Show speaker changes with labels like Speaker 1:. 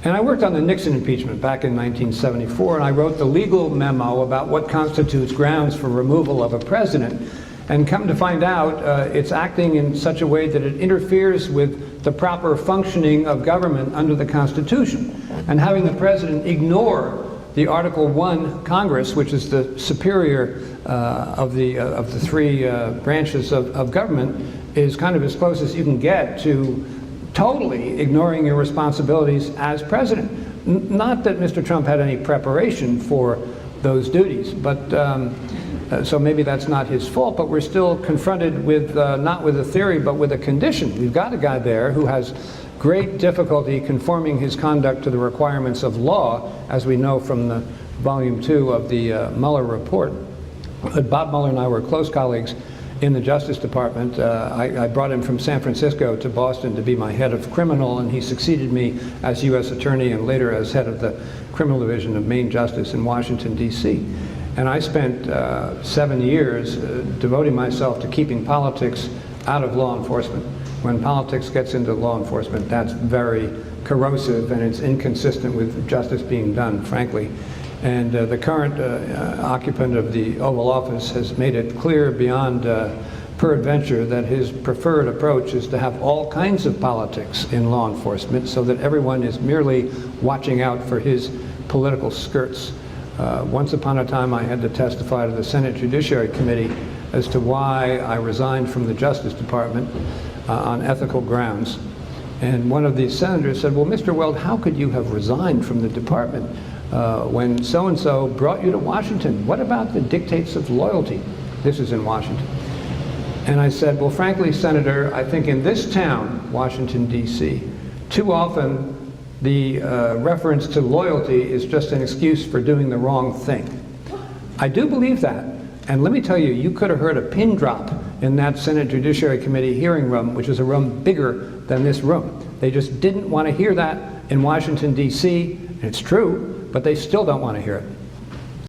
Speaker 1: And I worked on the Nixon impeachment back in 1974, and I wrote the legal memo about what constitutes grounds for removal of a president. And come to find out, it's acting in such a way that it interferes with the proper functioning of government under the Constitution. And having the president ignore the Article I Congress, which is the superior of the three branches of government, is kind of as close as you can get to totally ignoring your responsibilities as president. Not that Mr. Trump had any preparation for those duties, but so maybe that's not his fault, but we're still confronted with, not with a theory, but with a condition. We've got a guy there who has great difficulty conforming his conduct to the requirements of law, as we know from the volume 2 of the Mueller report. But Bob Mueller and I were close colleagues in the Justice Department. I brought him from San Francisco to Boston to be my head of criminal, and he succeeded me as U.S. Attorney and later as head of the Criminal Division of Main Justice in Washington, D.C. And I spent 7 years devoting myself to keeping politics out of law enforcement. When politics gets into law enforcement, that's very corrosive, and it's inconsistent with justice being done, frankly. And the current occupant of the Oval Office has made it clear beyond peradventure that his preferred approach is to have all kinds of politics in law enforcement so that everyone is merely watching out for his political skirts. Once upon a time, I had to testify to the Senate Judiciary Committee as to why I resigned from the Justice Department on ethical grounds. And one of these senators said, well, Mr. Weld, how could you have resigned from the department when so-and-so brought you to Washington? What about the dictates of loyalty? This is in Washington. And I said, well, frankly, Senator, I think in this town, Washington, D.C., too often the reference to loyalty is just an excuse for doing the wrong thing. I do believe that. And let me tell you, you could have heard a pin drop in that Senate Judiciary Committee hearing room, which is a room bigger than this room. They just didn't want to hear that in Washington, D.C. It's true, but they still don't want to hear it.